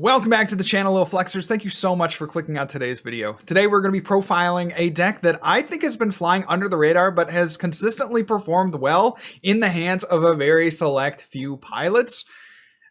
Welcome back to the channel, Little Flexers. Thank you so much for clicking on today's video. Today we're going to be profiling a deck that I think has been flying under the radar, but has consistently performed well in the hands of a very select few pilots.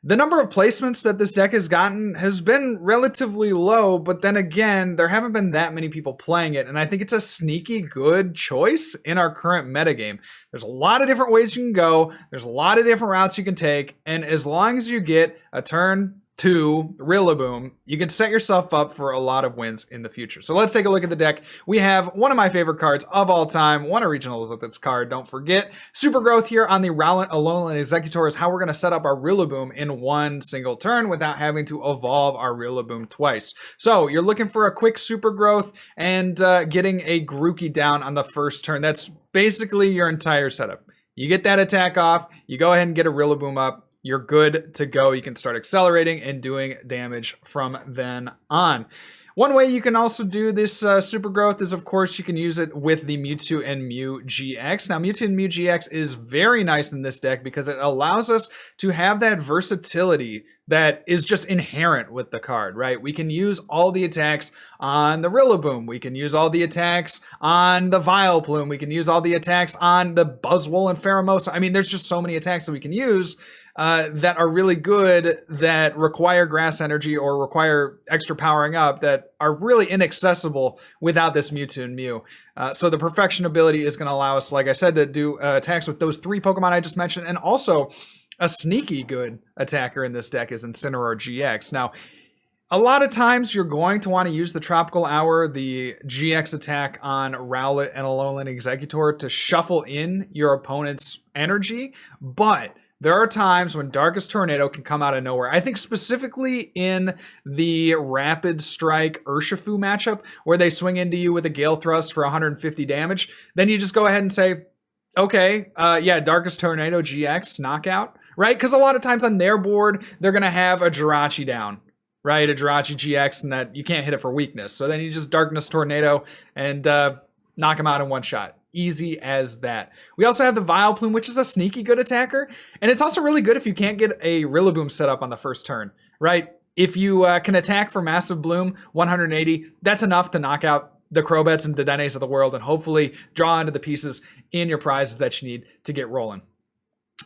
The number of placements that this deck has gotten has been relatively low, but then again, there haven't been that many people playing it, and I think it's a sneaky good choice in our current metagame. There's a lot of different ways you can go, there's a lot of different routes you can take, and as long as you get a turn 2 Rillaboom, you can set yourself up for a lot of wins in the future. So let's take a look at the deck. We have one of my favorite cards of all time, one original with this card. Don't forget, Super Growth here on the Rowlet, Alolan, and Exeggutor is how we're going to set up our Rillaboom in one single turn without having to evolve our Rillaboom twice. So you're looking for a quick Super Growth and getting a Grookey down on the first turn. That's basically your entire setup. You get that attack off, you go ahead and get a Rillaboom up, you're good to go. You can start accelerating and doing damage from then on. One way you can also do this Super Growth is, of course, you can use it with the Mewtwo and Mew-GX. Now, Mewtwo and Mew-GX is very nice in this deck because it allows us to have that versatility that is just inherent with the card, right? We can use all the attacks on the Rillaboom. We can use all the attacks on the Vileplume. We can use all the attacks on the Buzzwole and Pheromosa. I mean, there's just so many attacks that we can use that are really good, that require grass energy or require extra powering up, that are really inaccessible without this Mewtwo and Mew. So the perfection ability is going to allow us, like I said, to do attacks with those 3 Pokemon I just mentioned. And also a sneaky good attacker in this deck is Incineroar-GX. Now, a lot of times you're going to want to use the Tropical Hour, the GX attack on Rowlet and Alolan Exeggutor to shuffle in your opponent's energy, but there are times when Darkest Tornado can come out of nowhere. I think specifically in the Rapid Strike Urshifu matchup, where they swing into you with a Gale Thrust for 150 damage, then you just go ahead and say, okay, yeah, Darkest Tornado GX knockout, right? Because a lot of times on their board, they're going to have a Jirachi down, right? A Jirachi GX, and that you can't hit it for weakness. So then you just Darkness Tornado and knock him out in one shot. Easy as that. We also have the Vileplume, which is a sneaky good attacker. And it's also really good if you can't get a Rillaboom set up on the first turn, right? If you can attack for Massive Bloom, 180, that's enough to knock out the Crobats and Dedennes of the world and hopefully draw into the pieces in your prizes that you need to get rolling.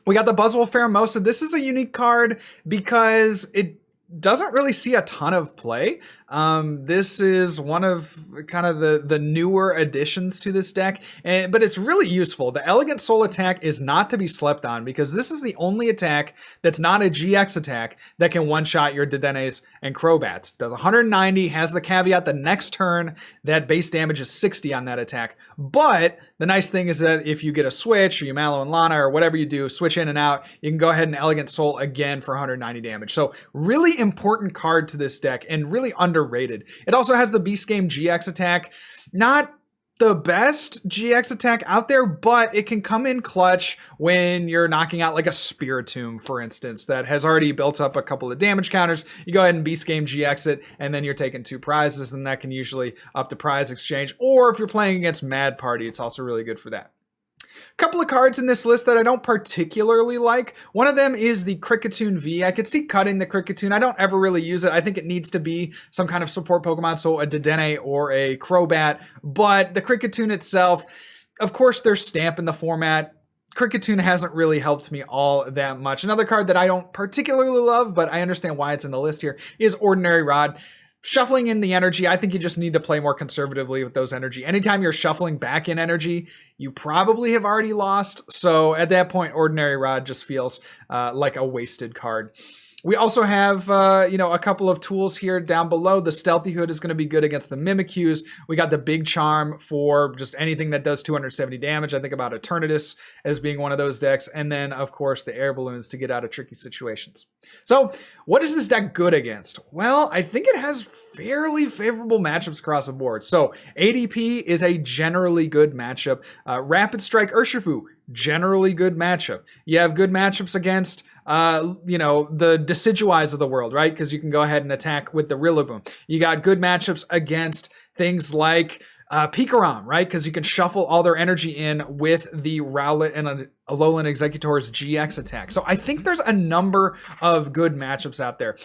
We got the Buzzwole Pheromosa. This is a unique card because it doesn't really see a ton of play. This is one of kind of the newer additions to this deck, but it's really useful. The Elegant Soul attack is not to be slept on because this is the only attack that's not a GX attack that can one-shot your Dedennes and Crobats. Does 190, has the caveat the next turn that base damage is 60 on that attack. But the nice thing is that if you get a switch or you Mallow and Lana or whatever you do, switch in and out, you can go ahead and Elegant Soul again for 190 damage. So really important card to this deck and really underrated. It also has the Beast Game GX attack. Not the best GX attack out there, but it can come in clutch when you're knocking out like a Spiritomb, for instance, that has already built up a couple of damage counters. You go ahead and Beast Game GX it, and then you're taking 2 prizes, and that can usually up the prize exchange. Or if you're playing against Mad Party, it's also really good for that. Couple of cards in this list that I don't particularly like. One of them is the Kricketune V. I could see cutting the Kricketune. I don't ever really use it. I think it needs to be some kind of support Pokemon, so a Dedenne or a Crobat. But the Kricketune itself, of course, there's Stamp in the format. Kricketune hasn't really helped me all that much. Another card that I don't particularly love, but I understand why it's in the list here, is Ordinary Rod. Shuffling in the energy, I think you just need to play more conservatively with those energy. Anytime you're shuffling back in energy, you probably have already lost. So at that point, Ordinary Rod just feels like a wasted card. We also have, a couple of tools here down below. The Stealthy Hood is going to be good against the Mimikyus. We got the Big Charm for just anything that does 270 damage. I think about Eternatus as being one of those decks. And then, of course, the Air Balloons to get out of tricky situations. So what is this deck good against? Well, I think it has fairly favorable matchups across the board. So ADP is a generally good matchup. Rapid Strike Urshifu, generally good matchup. You have good matchups against the Decidueyes of the world, right? Because you can go ahead and attack with the Rillaboom. You got good matchups against things like Pikarom, right? Because you can shuffle all their energy in with the Rowlet and Alolan Exeggutor's GX attack. So I think there's a number of good matchups out there.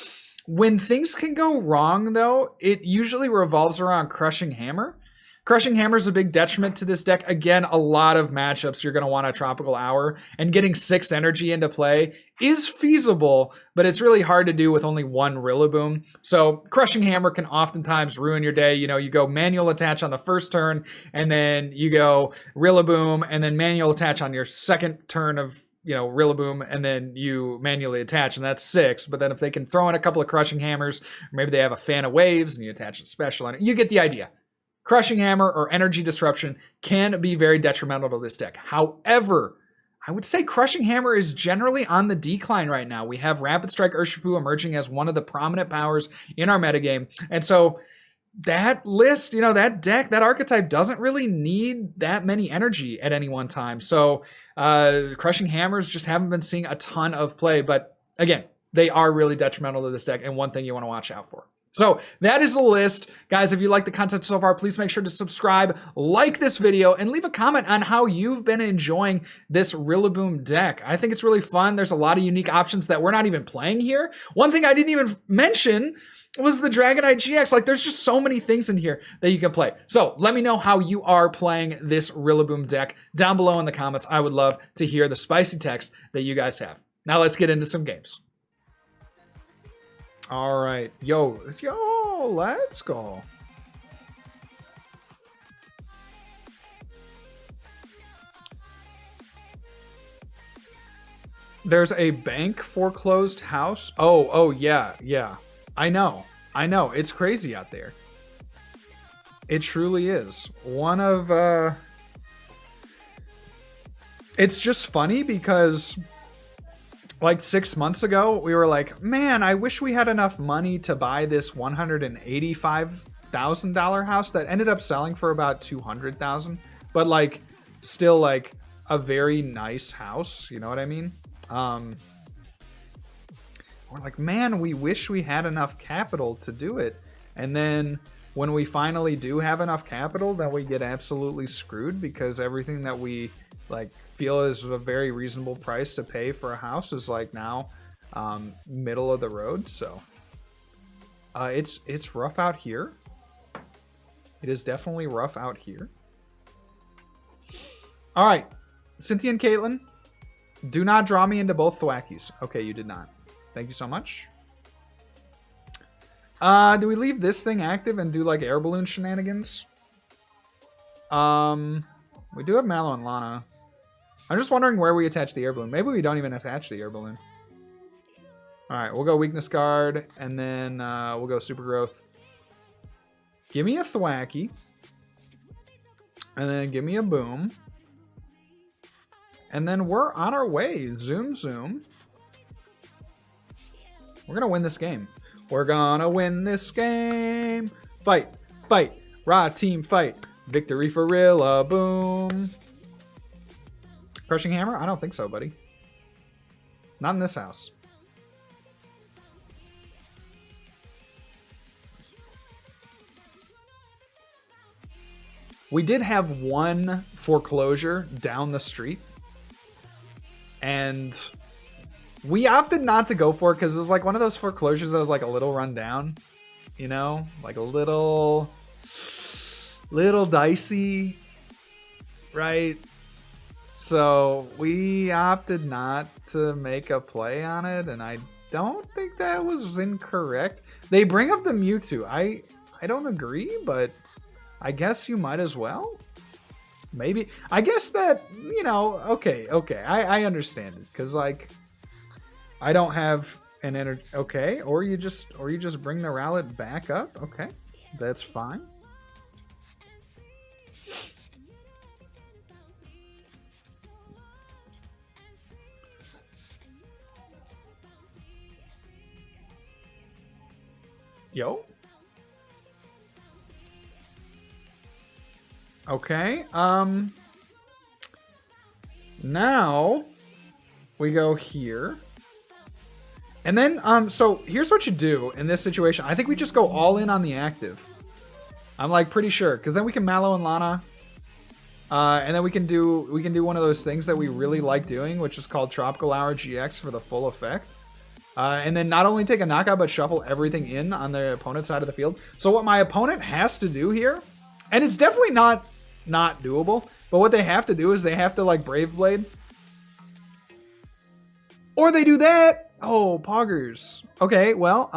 When things can go wrong, though, it usually revolves around Crushing Hammer. Crushing Hammer is a big detriment to this deck. Again, a lot of matchups you're going to want a Tropical Hour, and getting 6 energy into play is feasible, but it's really hard to do with only one Rillaboom. So Crushing Hammer can oftentimes ruin your day. You know, you go manual attach on the first turn, and then you go Rillaboom, and then manual attach on your second turn of, you know, Rillaboom, and then you manually attach, and that's 6. But then if they can throw in a couple of Crushing Hammers, or maybe they have a Fan of Waves, and you attach a special on it, you get the idea. Crushing Hammer or Energy Disruption can be very detrimental to this deck. However, I would say Crushing Hammer is generally on the decline right now. We have Rapid Strike Urshifu emerging as one of the prominent powers in our metagame. And so that list, you know, that deck, that archetype doesn't really need that many energy at any one time. So Crushing Hammers just haven't been seeing a ton of play. But again, they are really detrimental to this deck, and one thing you want to watch out for. So that is the list. Guys, if you like the content so far, please make sure to subscribe, like this video, and leave a comment on how you've been enjoying this Rillaboom deck. I think it's really fun. There's a lot of unique options that we're not even playing here. One thing I didn't even mention was the Dragonite-GX. Like, there's just so many things in here that you can play. So let me know how you are playing this Rillaboom deck down below in the comments. I would love to hear the spicy text that you guys have. Now let's get into some games. All right, yo, let's go. There's a bank foreclosed house. Oh, yeah. I know. It's crazy out there. It truly is. One of, it's just funny because like 6 months ago, we were like, man, I wish we had enough money to buy this $185,000 house that ended up selling for about $200,000, but like still like a very nice house. You know what I mean? We're like, man, we wish we had enough capital to do it. And then when we finally do have enough capital, then we get absolutely screwed because everything that we like feel is a very reasonable price to pay for a house is like now middle of the road. So it's rough out here. It is definitely rough out here. All right, Cynthia and Caitlin, do not draw me into both Thwackeys. Okay, you did not. Thank you so much. Do we leave this thing active and do like air balloon shenanigans? We do have Mallow and Lana. I'm just wondering where we attach the air balloon. Maybe we don't even attach the air balloon. All right, we'll go Weakness Guard, and then we'll go Super Growth. Give me a Thwackey. And then give me a Boom. And then we're on our way. Zoom, zoom. We're going to win this game. We're going to win this game. Fight, fight. Raw team fight. Victory for Rillaboom. Crushing Hammer? I don't think so, buddy. Not in this house. We did have one foreclosure down the street. And we opted not to go for it because it was like one of those foreclosures that was like a little run down. You know? Like a little dicey. Right? So we opted not to make a play on it, and I don't think that was incorrect. They bring up the Mewtwo. I don't agree, but I guess you might as well. Maybe. I guess that, you know, okay. I understand it, because like I don't have an energy. Okay, or you just bring the Rowlet back up. Okay, that's fine. Yo. Okay. Now we go here. And then so here's what you do in this situation. I think we just go all in on the active. I'm like pretty sure, because then we can Mallow and Lana. And then we can do one of those things that we really like doing, which is called Tropical Hour GX for the full effect. And then not only take a knockout, but shuffle everything in on the opponent's side of the field. So what my opponent has to do here, and it's definitely not doable, but what they have to do is they have to like Brave Blade. Or they do that. Oh, poggers. Okay, well,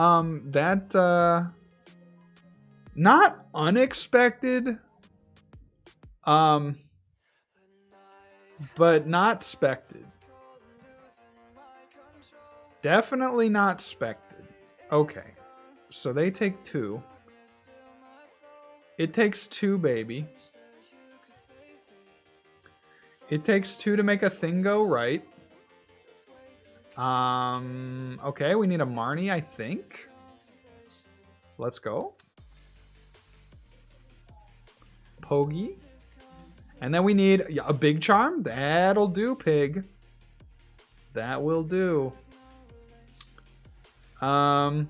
that, not unexpected, but not expected. Definitely not expected. Okay, so they take 2. It takes 2, baby. It takes 2 to make a thing go right. Okay, we need a Marnie, I think. Let's go. Pogi. And then we need a Big Charm. That'll do, Pig. That will do. Do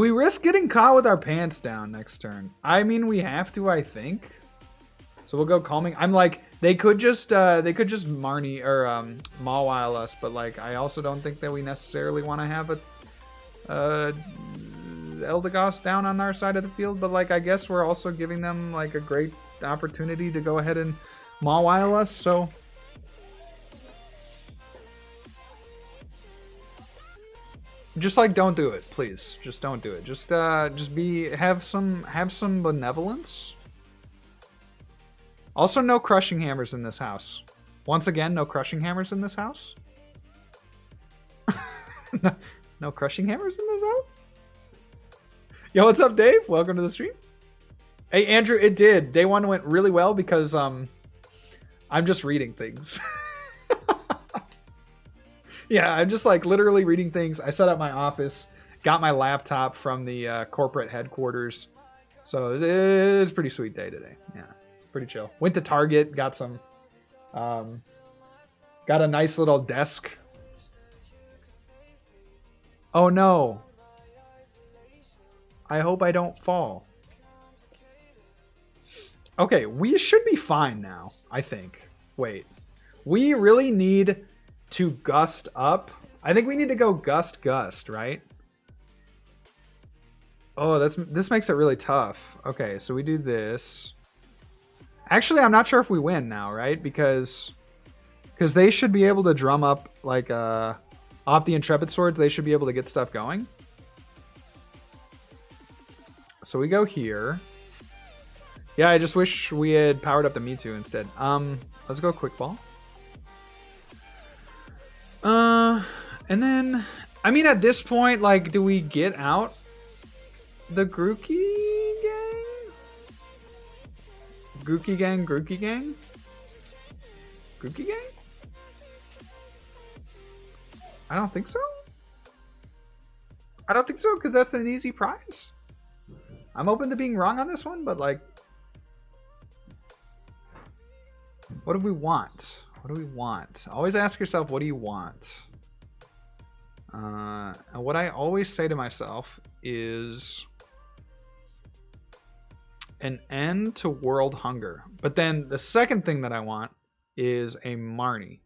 we risk getting caught with our pants down next turn? I mean, we have to, I think. So we'll go Calming. I'm like, they could just Marnie or Mawile us, but like, I also don't think that we necessarily want to have a Eldegoss down on our side of the field. But like, I guess we're also giving them like a great opportunity to go ahead and Mawile us. So just like, don't do it, please. Just don't do it. Just have some benevolence. Also, no crushing hammers in this house. Once again, no crushing hammers in this house. No crushing hammers in this house? Yo, what's up, Dave? Welcome to the stream. Hey, Andrew, it did. Day 1 went really well because I'm just reading things. Yeah, I'm just like literally reading things. I set up my office, got my laptop from the corporate headquarters. So it's a pretty sweet day today. Yeah. Pretty chill. Went to Target, got some, got a nice little desk. Oh no. I hope I don't fall. Okay, we should be fine now, I think. Wait. We really need to gust up. I think we need to go gust, right? Oh, this makes it really tough. Okay, so we do this. Actually, I'm not sure if we win now, right? Because they should be able to drum up, like, off the Intrepid Swords, they should be able to get stuff going. So we go here. Yeah, I just wish we had powered up the Mewtwo instead. Let's go Quick Ball. And then, I mean, at this point, like, do we get out the Grookey gang? Grookey gang? Grookey gang? Grookey gang? I don't think so. I don't think so, because that's an easy prize. I'm open to being wrong on this one, but like, what do we want? What do we want? Always ask yourself, what do you want? And what I always say to myself is an end to world hunger. But then the second thing that I want is a Marnie.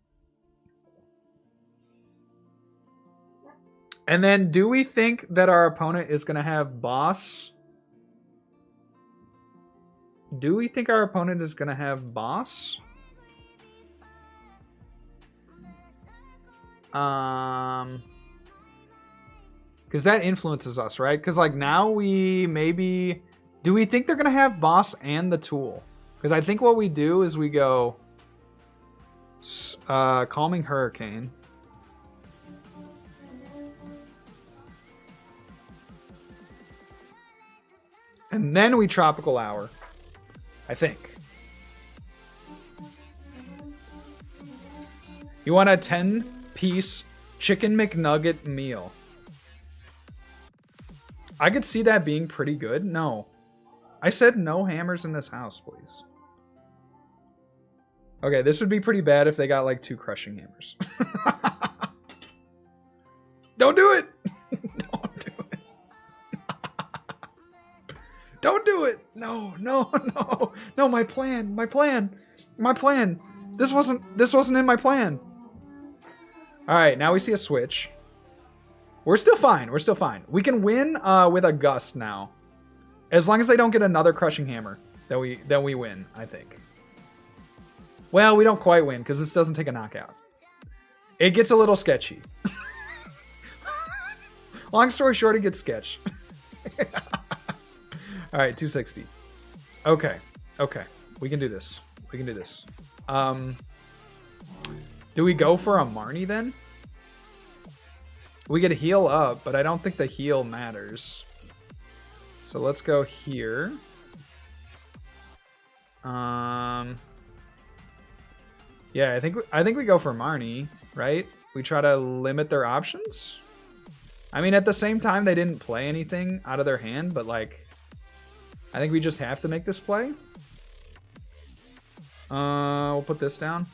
And then do we think that our opponent is going to have Boss? Do we think our opponent is going to have Boss? Because that influences us, right? Because like now we maybe... Do we think they're going to have Boss and the Tool? Because I think what we do is we go... Calming Hurricane. And then we Tropical Hour. I think. You want a 10-piece Chicken McNugget meal. I could see that being pretty good. No. I said no hammers in this house, please. Okay, this would be pretty bad if they got like 2 crushing hammers. Don't do it! Don't do it. Don't do it! No, no, no. No, my plan. This wasn't in my plan. All right, now we see a switch. We're still fine. We're still fine. We can win with a gust now. As long as they don't get another crushing hammer, then we win, I think. Well, we don't quite win because this doesn't take a knockout. It gets a little sketchy. Long story short, it gets sketch. All right, 260. Okay. Okay. We can do this. We can do this. Do we go for a Marnie then? We get a heal up, but I don't think the heal matters. So let's go here. Yeah, I think we go for Marnie, right? We try to limit their options. I mean, at the same time, they didn't play anything out of their hand, but like, I think we just have to make this play. We'll put this down.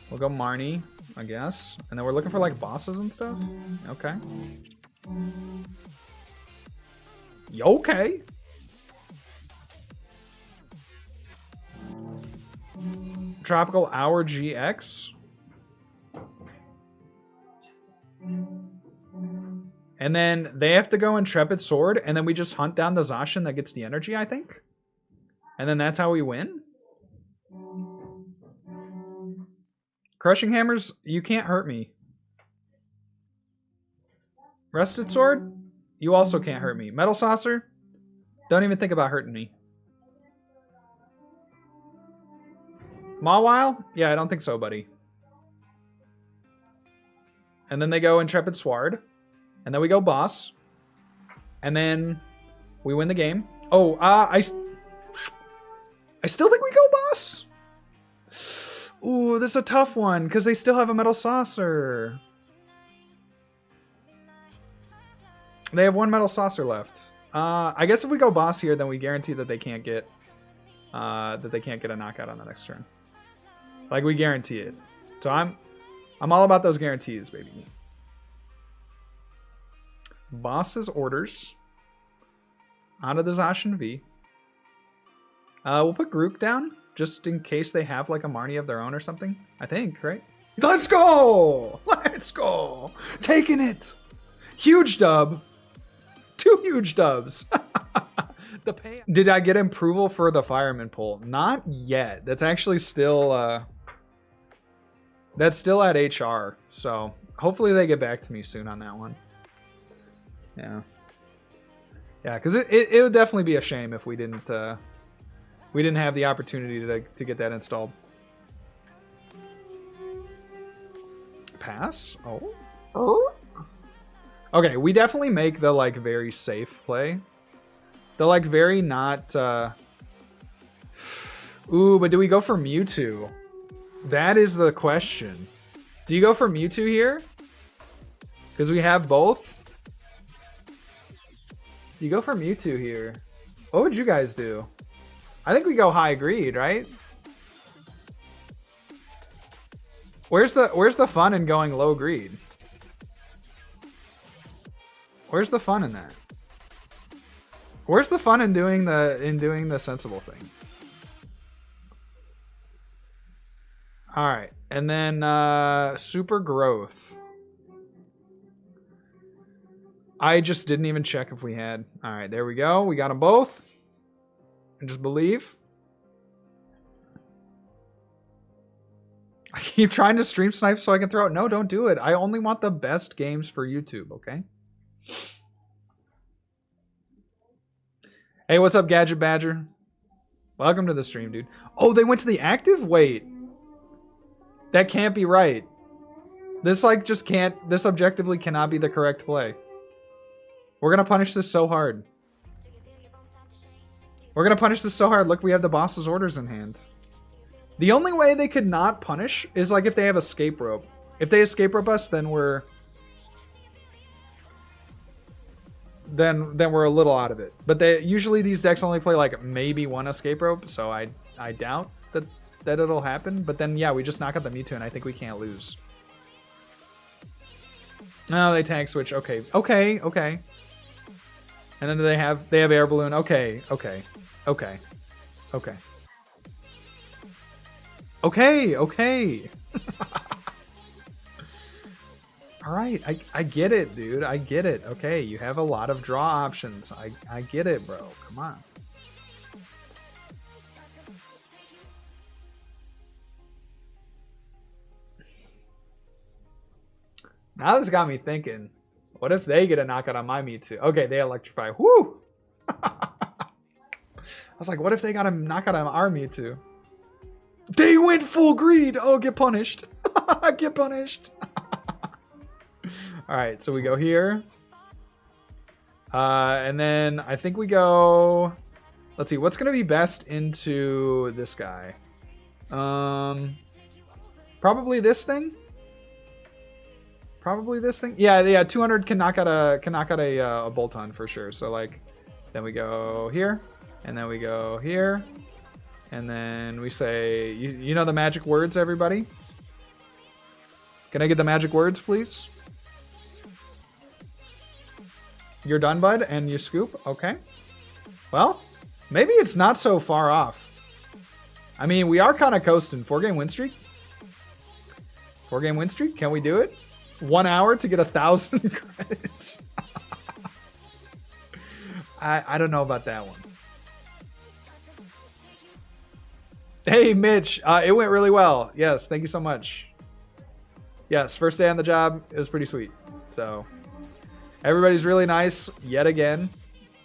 We'll go Marnie, I guess. And then we're looking for like bosses and stuff. Okay. Okay. Tropical Hour GX. And then they have to go Intrepid Sword, and then we just hunt down the Zacian that gets the energy, I think. And then that's how we win. Crushing Hammers, you can't hurt me. Rusted Sword, you also can't hurt me. Metal Saucer, don't even think about hurting me. Mawile? Yeah, I don't think so, buddy. And then they go Intrepid Sword. And then we go boss. And then we win the game. Oh, I still think we go boss. Ooh, this is a tough one because they still have a Metal Saucer. They have one Metal Saucer left. I guess if we go boss here, then we guarantee that they can't get a knockout on the next turn. Like, we guarantee it. So I'm all about those guarantees, baby. Boss's orders. Onto the Zacian V. We'll put Grook down, just in case they have like a Marnie of their own or something. I think, right? Let's go! Let's go! Taking it! Huge dub. 2 huge dubs. The pay. Did I get approval for the Fireman poll? Not yet. That's actually still that's still at HR. So hopefully they get back to me soon on that one. Yeah. Yeah, because it would definitely be a shame if we didn't have the opportunity to get that installed. Pass? Oh. Okay, we definitely make the like very safe play. The like very not Ooh, but do we go for Mewtwo? That is the question. Do you go for Mewtwo here? Because we have both. You go for Mewtwo here. What would you guys do? I think we go high greed, right? Where's the fun in going low greed? Where's the fun in that? Where's the fun in doing the sensible thing? All right, and then super growth. I just didn't even check if we had. All right, there we go. We got them both. And just believe. I keep trying to stream snipe so I can throw it. No, don't do it. I only want the best games for YouTube, okay? Hey, what's up, Gadget Badger? Welcome to the stream, dude. Oh, they went to the active? Wait. That can't be right. This, like, just can't... This objectively cannot be the correct play. We're gonna punish this so hard. We're gonna punish this so hard. Look, we have the boss's orders in hand. The only way they could not punish is like if they have escape rope. If they escape rope us, then we're a little out of it. But usually these decks only play like maybe one escape rope, so I doubt that it'll happen. But then yeah, we just knock out the Mewtwo and I think we can't lose. No, they tag switch. Okay. And then they have air balloon. Okay. All right, I get it, dude. I get it. Okay, you have a lot of draw options. I get it, bro. Come on. Now this got me thinking, what if they get a knockout on my Mewtwo? Okay, they electrify. Woo! I was like, what if they got a knockout on our Mewtwo? They went full greed! Oh, get punished. Get punished. Alright, so we go here. And then I think we go... Let's see, what's going to be best into this guy? Probably this thing? Probably this thing. Yeah. 200 can knock out a Bolton for sure. So like, then we go here, and then we go here, and then we say, you know the magic words, everybody. Can I get the magic words, please? You're done, bud, and you scoop. Okay. Well, maybe it's not so far off. I mean, we are kind of coasting. 4-game win streak. 4-game win streak. Can we do it? 1 hour to get 1,000 credits. I don't know about that one. Hey, Mitch. It went really well. Yes, thank you so much. Yes, first day on the job. It was pretty sweet. So, everybody's really nice yet again.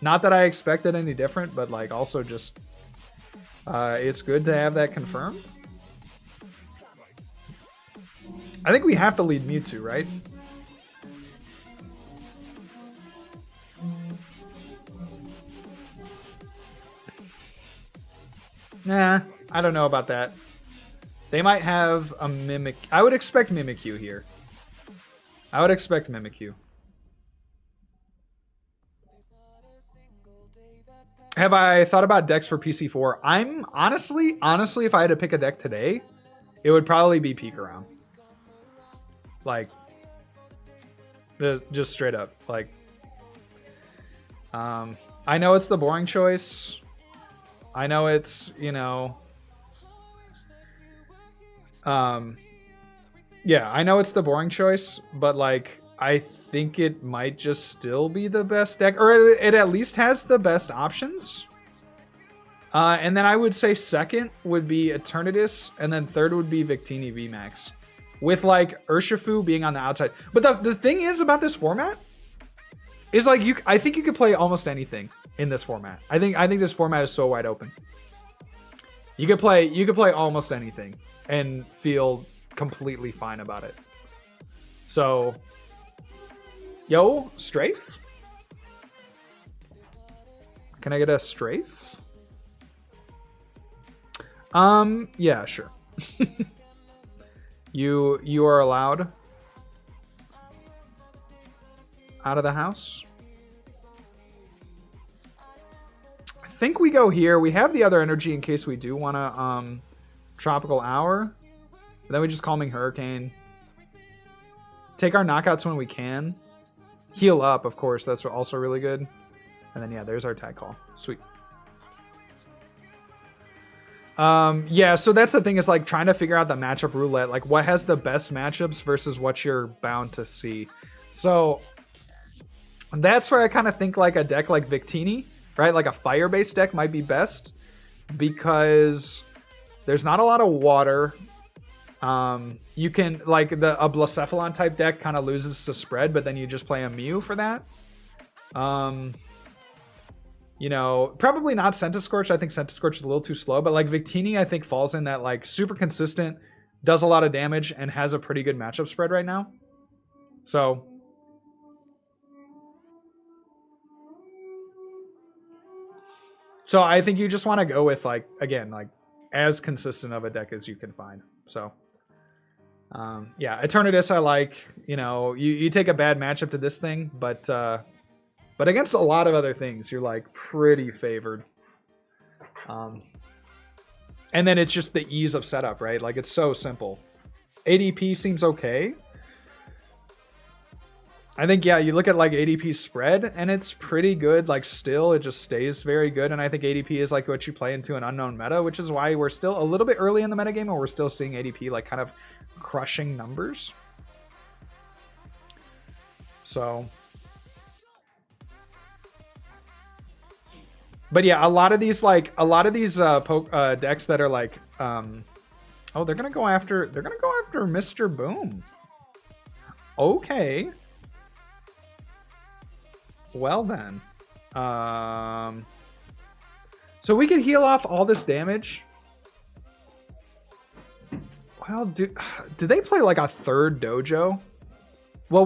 Not that I expected any different, but like also just it's good to have that confirmed. I think we have to lead Mewtwo, right? Nah, I don't know about that. They might have a Mimic. I would expect Mimikyu here. I would expect Mimikyu. Have I thought about decks for PC4? I'm honestly, if I had to pick a deck today, it would probably be Pikarom. Like, just straight up. Like, I know it's the boring choice. I know it's, you know, yeah, I know it's the boring choice, but like, I think it might just still be the best deck, or it at least has the best options. And then I would say second would be Eternatus, and then third would be Victini VMAX. With like Urshifu being on the outside. But the thing is about this format is like I think you could play almost anything in this format. I think this format is so wide open. You could play almost anything and feel completely fine about it. So yo, strafe? Can I get a strafe? Yeah, sure. You are allowed out of the house. I think we go here. We have the other energy in case we do want to Tropical Hour. But then we just Calming Hurricane. Take our knockouts when we can. Heal up, of course. That's also really good. And then yeah, there's our tag call. Sweet. Yeah, so that's the thing, is like trying to figure out the matchup roulette, like what has the best matchups versus what you're bound to see. So that's where I kind of think like a deck like Victini, right? Like a fire-based deck might be best because there's not a lot of water. You can like a Blacephalon type deck kind of loses to spread, but then you just play a Mew for that. You know, probably not Centiskorch. I think Centiskorch is a little too slow, but like Victini, I think falls in that like super consistent, does a lot of damage, and has a pretty good matchup spread right now. So I think you just want to go with like, again, like as consistent of a deck as you can find. So yeah, Eternatus I like. You know, you take a bad matchup to this thing, but against a lot of other things, you're like pretty favored. And then it's just the ease of setup, right? Like it's so simple. ADP seems okay. I think, yeah, you look at like ADP spread and it's pretty good. Like still, it just stays very good. And I think ADP is like what you play into an unknown meta, which is why we're still a little bit early in the metagame and we're still seeing ADP like kind of crushing numbers. So, but yeah, a lot of these decks that are like, oh, they're gonna go after Mr. Boom. Okay. Well then, so we could heal off all this damage. Well, did they play like a third dojo? Well,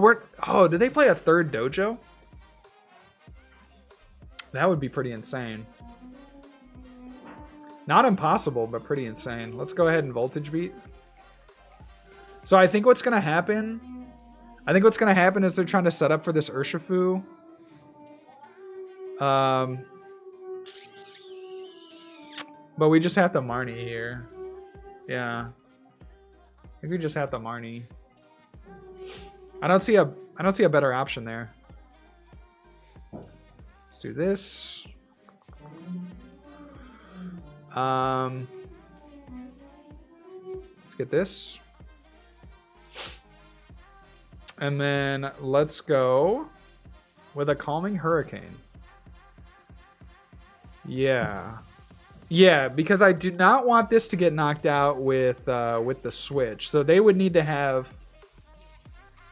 did they play a third dojo? That would be pretty insane. Not impossible, but pretty insane. Let's go ahead and voltage beat. So I think what's gonna happen is they're trying to set up for this Urshifu. But we just have to Marnie here. Yeah. I think we just have to Marnie. I don't see a better option there. Let's do this. Let's get this. And then let's go with a Calming Hurricane. Yeah. Yeah, because I do not want this to get knocked out with the switch. So they would need to have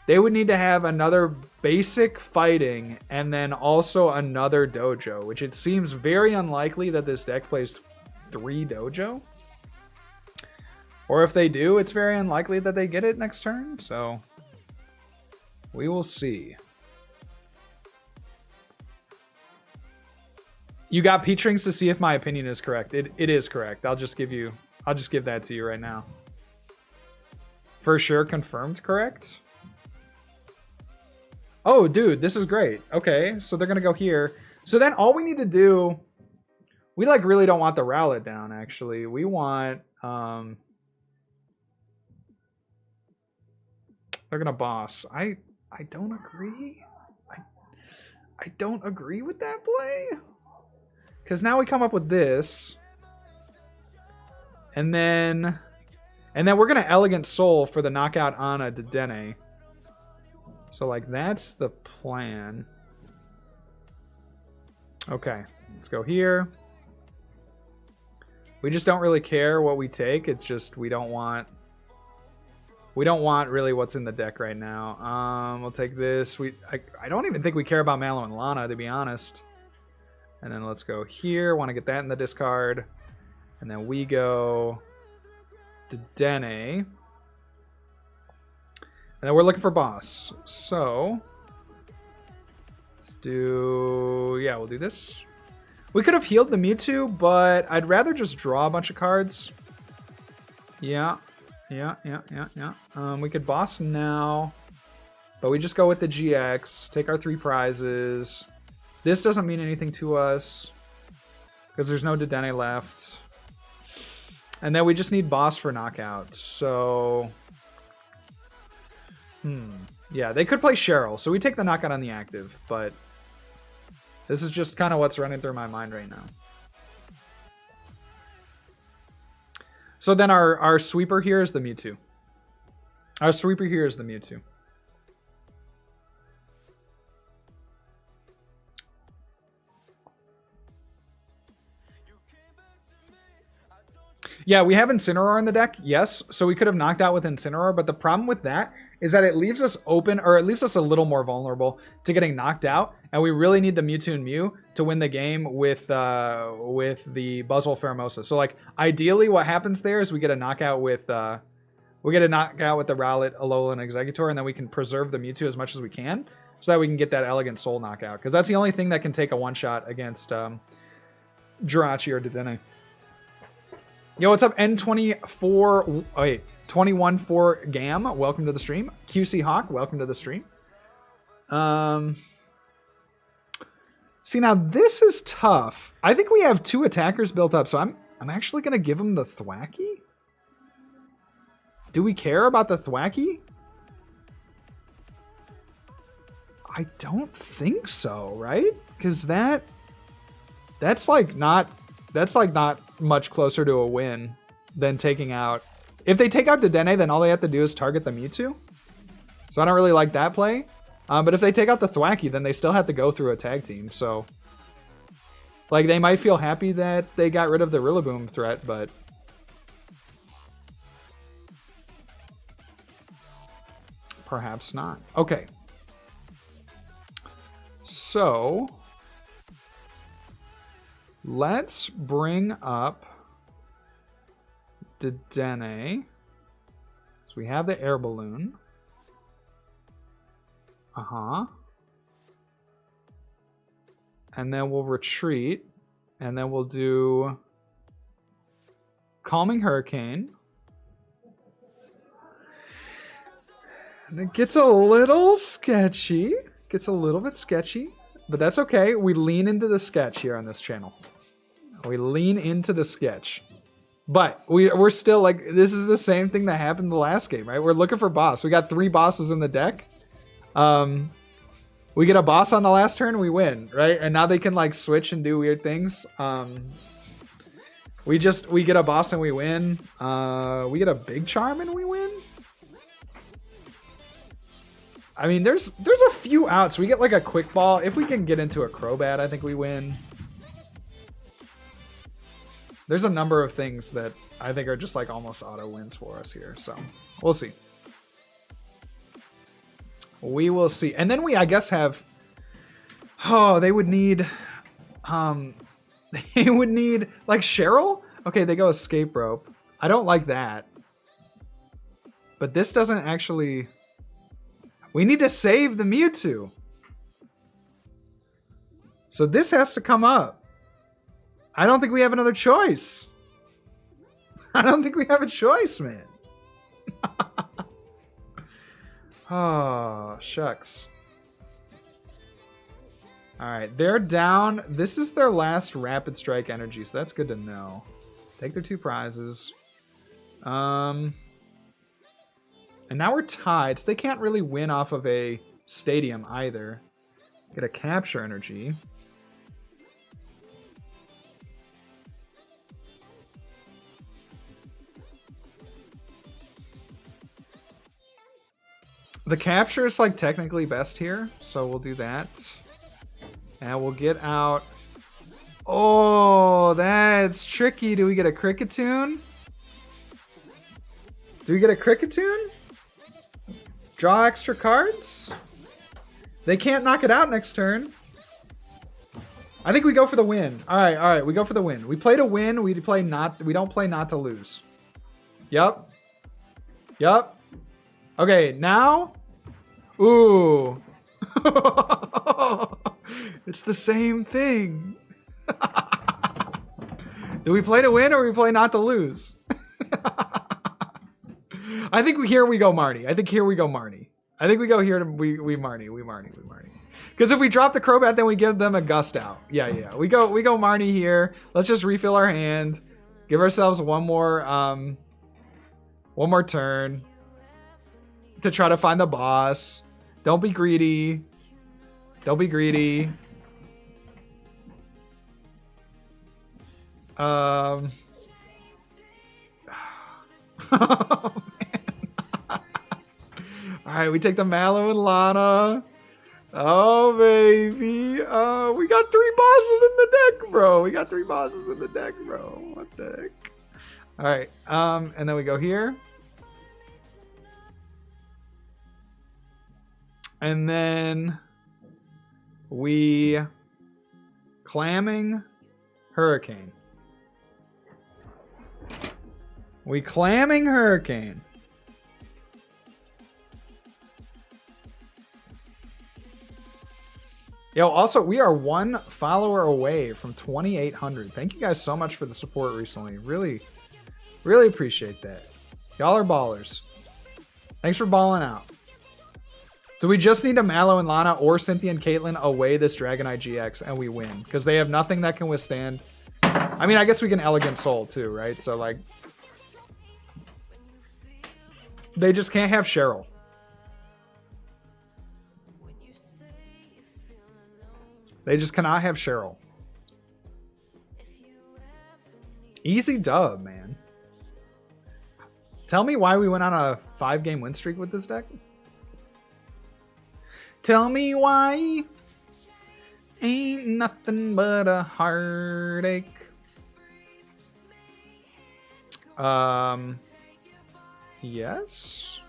another basic fighting and then also another dojo, which it seems very unlikely that this deck plays 3 dojo. Or if they do, it's very unlikely that they get it next turn. So we will see. You got Peatrings to see if my opinion is correct. It is correct. I'll just give that to you right now. For sure confirmed correct. Oh, dude, this is great. Okay, so they're gonna go here. So then all we need to do, we like really don't want the Rowlet down, actually. We want they're gonna boss. I don't agree. I don't agree with that play. Because now we come up with this. And then we're going to Elegant Soul for the knockout on a Dedenne. So, like, that's the plan. Okay, let's go here. We just don't really care what we take. It's just we don't want really what's in the deck right now. We'll take this. I don't even think we care about Mallow and Lana, to be honest. And then let's go here. Want to get that in the discard. And then we go Dedenne. And then we're looking for boss. So let's do, yeah, we'll do this. We could have healed the Mewtwo, but I'd rather just draw a bunch of cards. Yeah. We could boss now, but we just go with the GX, take our 3 prizes. This doesn't mean anything to us because there's no Dedenne left. And then we just need boss for knockout. So, yeah, they could play Cheryl. So we take the knockout on the active, but this is just kind of what's running through my mind right now. So then our sweeper here is the Mewtwo. Our sweeper here is the Mewtwo. Yeah, we have Incineroar in the deck, yes. So we could have knocked out with Incineroar, but the problem with that is that it leaves us open, or it leaves us a little more vulnerable to getting knocked out. And we really need the Mewtwo and Mew to win the game with the Buzzwole Pheromosa. So like ideally what happens there is we get a knockout with the Rowlet, Alolan, and Exeggutor, and then we can preserve the Mewtwo as much as we can so that we can get that Elegant Soul knockout. Because that's the only thing that can take a one-shot against Jirachi or Dedenne. Yo, what's up, N24? Oh, wait, 21-4 Gam. Welcome to the stream. QC Hawk, welcome to the stream. See, now this is tough. I think we have 2 attackers built up, so I'm actually gonna give him the Thwackey. Do we care about the Thwackey? I don't think so, right? Because that's like not much closer to a win than taking out. If they take out Dedenne, then all they have to do is target the Mewtwo. So I don't really like that play. But if they take out the Thwackey, then they still have to go through a tag team. So, like, they might feel happy that they got rid of the Rillaboom threat, but perhaps not. Okay. So, let's bring up Dedenne. So we have the air balloon. And then we'll retreat. And then we'll do Calming Hurricane. And it gets a little sketchy. Gets a little bit sketchy. But that's okay. We lean into the sketch here on this channel. We lean into the sketch. But we're still like, this is the same thing that happened the last game, right? We're looking for boss. We got 3 bosses in the deck. We get a boss on the last turn, we win, right? And now they can like switch and do weird things. We get a boss and we win. We get a big charm and we win. I mean, there's a few outs. We get like a quick ball. If we can get into a Crobat, I think we win. There's a number of things that I think are just like almost auto wins for us here. So we'll see. We will see. And then we, I guess, have... Oh, they would need... They would need... Like, Cheryl? Okay, they go Escape Rope. I don't like that. But this doesn't actually... We need to save the Mewtwo. So this has to come up. I don't think we have another choice. I don't think we have a choice, man. Oh, shucks. Alright, they're down. This is their last Rapid Strike energy, so that's good to know. Take their 2 prizes. And now we're tied, so they can't really win off of a stadium either. Get a capture energy. The capture is like technically best here, so we'll do that. And we'll get out. Oh, that's tricky. Do we get a Kricketune? Do we get a Kricketune? Draw extra cards? They can't knock it out next turn. I think we go for the win. All right, we go for the win. We play to win. We don't play not to lose. Yup. Okay, now. Ooh. It's the same thing. Do we play to win or we play not to lose? I think here we go Marnie. I think we go here to we Marnie. Because if we drop the Crobat, then we give them a gust out. Yeah. We go Marnie here. Let's just refill our hand. Give ourselves one more turn to try to find the boss. Don't be greedy. Oh, man. Alright, we take the Mallow and Lana. Oh, baby. Oh, we got 3 bosses in the deck, bro. What the heck? Alright, and then we go here. And then we Clamming Hurricane. Yo, also, we are 1 follower away from 2,800. Thank you guys so much for the support recently. Really appreciate that. Y'all are ballers. Thanks for balling out. So we just need to Mallow and Lana or Cynthia and Caitlin away this Dragonite-GX and we win. Because they have nothing that can withstand. I mean, I guess we can Elegant Soul too, right? So, like... They just can't have Cheryl. They just cannot have Cheryl. Easy dub, man. Tell me why we went on a 5-game win streak with this deck. Tell me why. Ain't nothing but a heartache. Yes.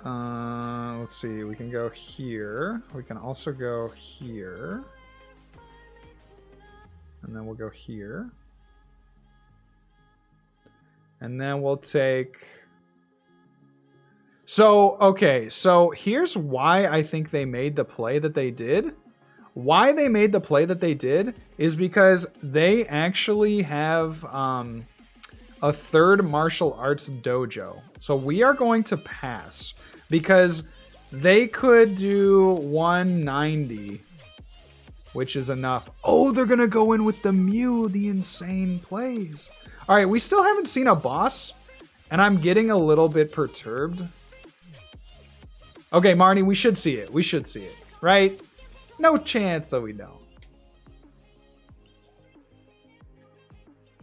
Let's see. We can go here. We can also go here. And then we'll go here. And then we'll take... So, okay. So here's why I think they made the play that they did. Why they made the play that they did is because they actually have a third martial arts dojo. So we are going to pass because they could do 190, which is enough. Oh, they're going to go in with the Mew, the insane plays. All right, we still haven't seen a boss, and I'm getting a little bit perturbed. Okay, Marnie, we should see it. We should see it, right? No chance that we don't.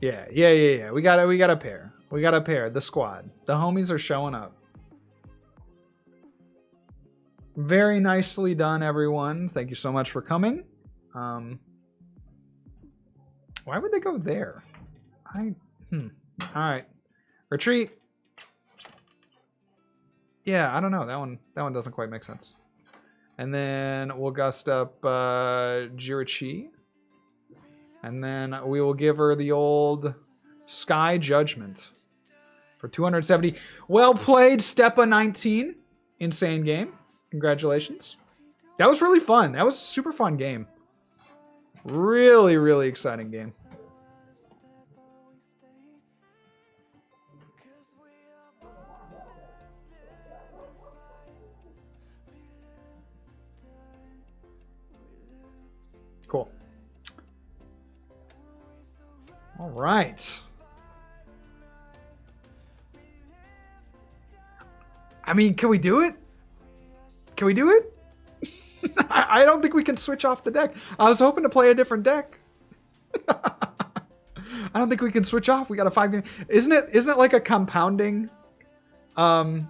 Yeah. We got a pair. We got a pair. The squad. The homies are showing up. Very nicely done, everyone. Thank you so much for coming. Why would they go there? All right. Retreat. Yeah, I don't know. That one doesn't quite make sense. And then we'll gust up Jirachi. And then we will give her the old Sky Judgment for 270. Well played, Stepa19. Insane game. Congratulations. That was really fun. That was a super fun game. Really, really exciting game. Cool. All right. I mean, can we do it? Can we do it? I don't think we can switch off the deck. I was hoping to play a different deck. I don't think we can switch off. We got a 5-game. Isn't it like a compounding? Isn't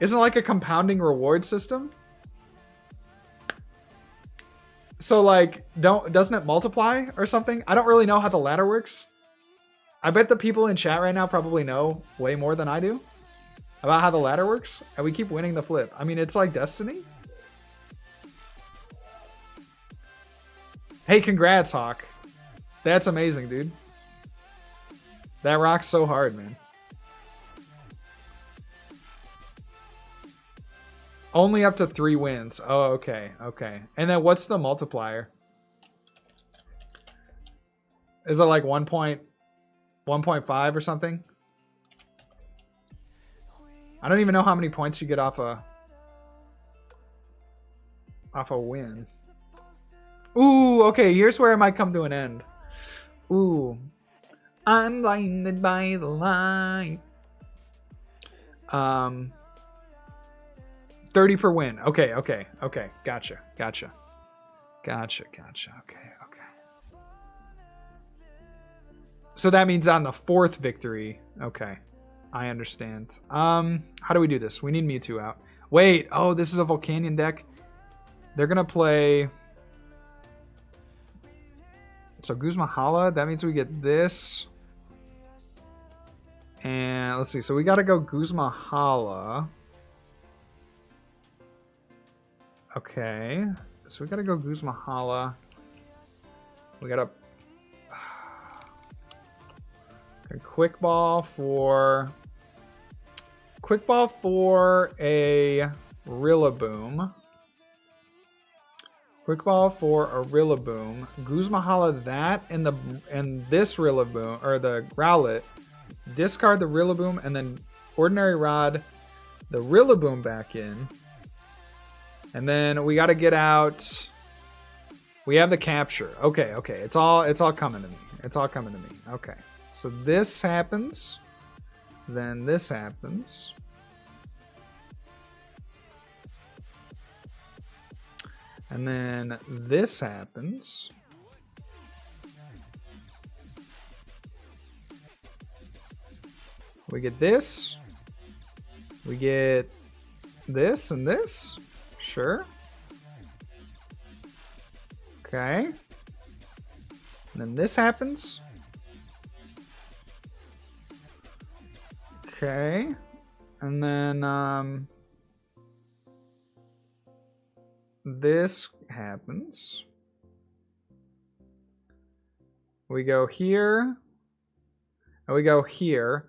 it like a compounding reward system? So like, doesn't it multiply or something? I don't really know how the ladder works. I bet the people in chat right now probably know way more than I do about how the ladder works. And we keep winning the flip. I mean, it's like Destiny. Hey, congrats, Hawk. That's amazing, dude. That rocks so hard, man. Only up to 3 wins. Oh, okay. Okay. And then what's the multiplier? Is it like 1.5 or something? I don't even know how many points you get off a win. Ooh, okay. Here's where it might come to an end. Ooh. I'm blinded by the light. 30 per win. Okay. Gotcha. Okay. So that means on the 4th victory. Okay. I understand. How do we do this? We need Mewtwo out. Wait. Oh, this is a Volcanion deck. They're going to play... So Guzma Hala. That means we get this. And let's see. So we got to go Guzma Hala. Okay, so we gotta go Guzma Hala. We gotta quick ball for a Rillaboom. Quick ball for a Rillaboom. Guzma Hala that and this Rillaboom or the Rowlet. Discard the Rillaboom and then Ordinary Rod the Rillaboom back in. And then we got to get out. We have the capture. Okay. It's all coming to me. It's all coming to me. Okay. So this happens. Then this happens. And then this happens. We get this. We get this and this. Sure. Okay. And then this happens. Okay. And then this happens. We go here. And we go here.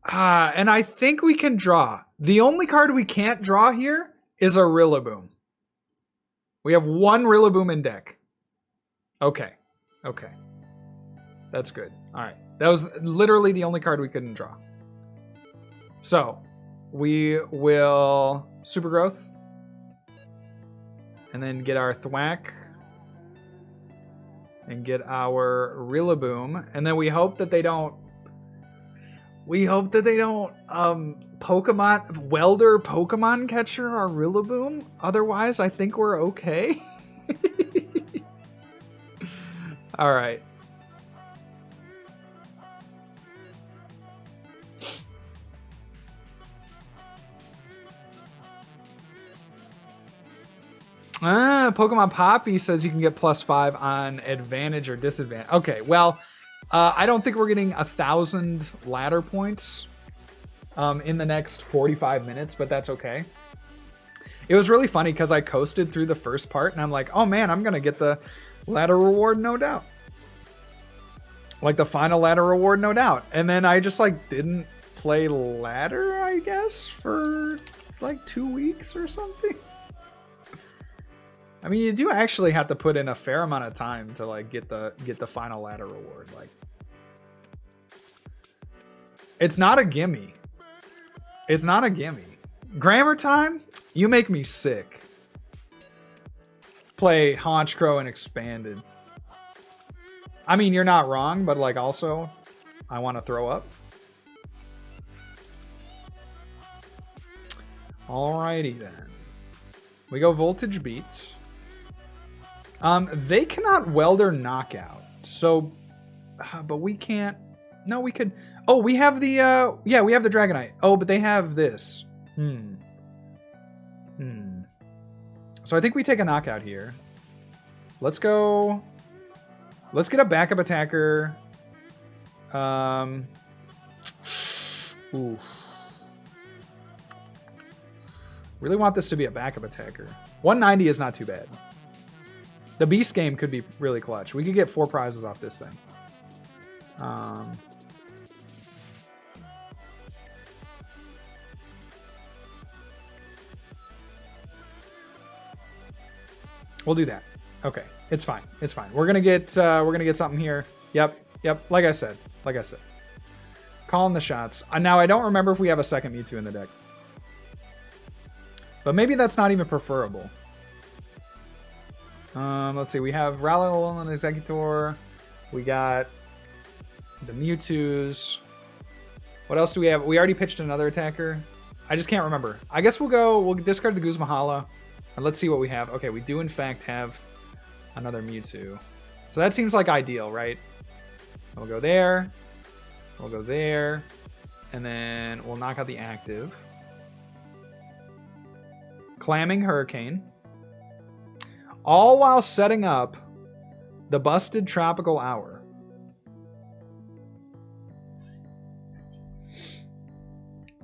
And I think we can draw. The only card we can't draw here is a Rillaboom. We have one Rillaboom in deck. Okay. Okay. That's good. All right. That was literally the only card we couldn't draw. So, we will Super Growth. And then get our Thwack. And get our Rillaboom. And then we hope that they don't... Welder Pokemon Catcher our Rillaboom. Otherwise, I think we're okay. All right. Pokemon Poppy says you can get +5 on advantage or disadvantage. Okay, well, I don't think we're getting 1,000 ladder points in the next 45 minutes, but that's okay. It was really funny because I coasted through the first part, and I'm like, oh man, I'm going to get the ladder reward, no doubt. Like the final ladder reward, no doubt. And then I just like didn't play ladder, I guess, for like 2 weeks or something. I mean, you do actually have to put in a fair amount of time to like get the final ladder reward. Like, it's not a gimme. It's not a gimme. Grammar time? You make me sick. Play Honchkrow and Expanded. I mean, you're not wrong, but like also, I want to throw up. Alrighty then. We go Voltage Beats. They cannot Welder Knockout. So, but we can't. No, we could. Oh, we have the. Yeah, we have the Dragonite. Oh, but they have this. So I think we take a knockout here. Let's go. Let's get a backup attacker. Ooh. Really want this to be a backup attacker. 190 is not too bad. The Beast game could be really clutch. We could get 4 prizes off this thing. We'll do that. Okay, it's fine. It's fine. We're gonna get something here. Yep. Like I said. Calling the shots. Now I don't remember if we have a second Mewtwo in the deck, but maybe that's not even preferable. Let's see. We have Rowlet and Exeggutor. We got the Mewtwo's. What else do we have? We already pitched another attacker. I just can't remember. I guess we'll discard the Guzmahala. And let's see what we have. Okay, we do in fact have another Mewtwo. So that seems like ideal, right? We'll go there. We'll go there. And then we'll knock out the active. Clamming Hurricane. All while setting up the busted Tropical Hour.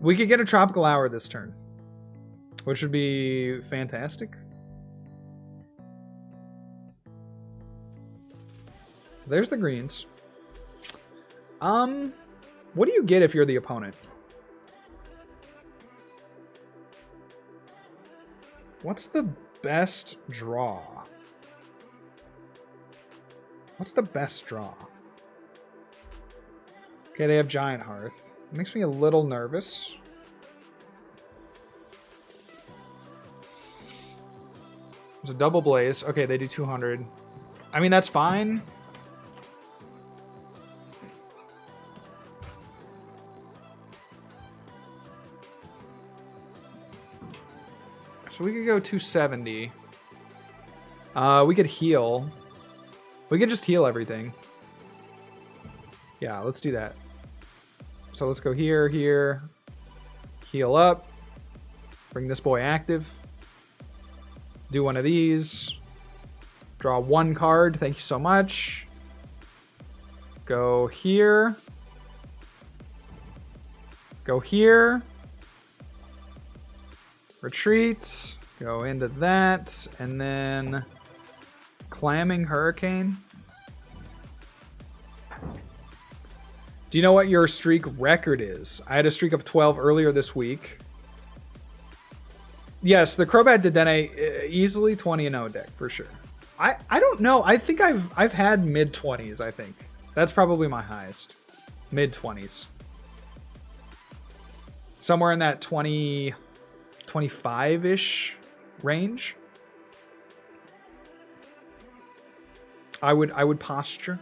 We could get a Tropical Hour this turn, which would be fantastic. There's the greens. What do you get if you're the opponent? What's the best draw? What's the best draw? Okay, they have Giant Hearth. It makes me a little nervous. There's a Double Blaze. Okay, they do 200. I mean, that's fine. So we could go 270. We could heal. We could just heal everything. Yeah, let's do that. So let's go here, here. Heal up. Bring this boy active. Do one of these. Draw one card. Thank you so much. Go here. Go here. Retreat. Go into that. And then Clamming Hurricane. Do you know what your streak record is? I had a streak of 12 earlier this week. Yes, the Crobat Dedenne, easily 20-0 deck for sure. I don't know. I think I've had mid-20s, I think. That's probably my highest. Mid-20s. Somewhere in that 20, 25-ish range. I would posture.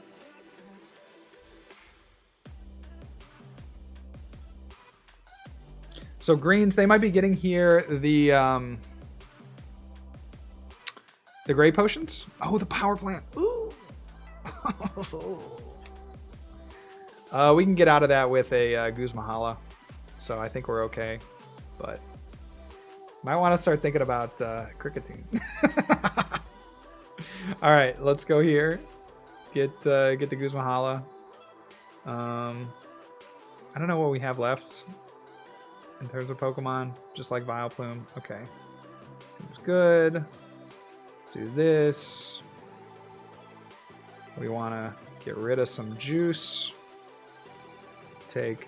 So greens, they might be getting here the gray potions. Oh, the power plant. Ooh. We can get out of that with a Guzmahala. So I think we're okay. But might want to start thinking about Kricketune. All right, let's go here. Get the Guzmahala. I don't know what we have left in terms of Pokemon, just like Vileplume. Okay. Seems good. Let's do this. We want to get rid of some juice. Take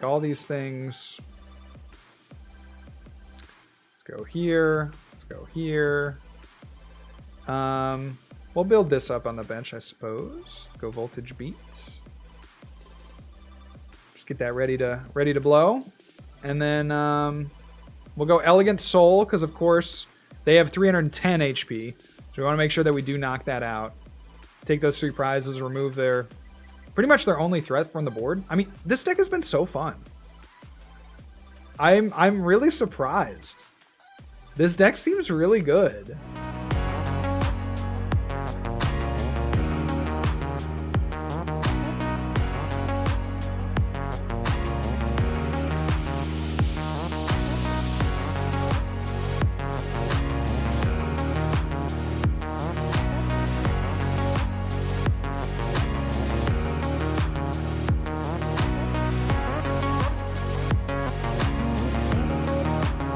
all these things. Let's go here. Let's go here. We'll build this up on the bench, I suppose. Let's go Voltage Beat. Just get that ready to blow. And then we'll go Elegant Soul, because of course they have 310 HP. So we want to make sure that we do knock that out. Take those 3 prizes, remove their pretty much their only threat from the board. I mean, this deck has been so fun. I'm really surprised. This deck seems really good.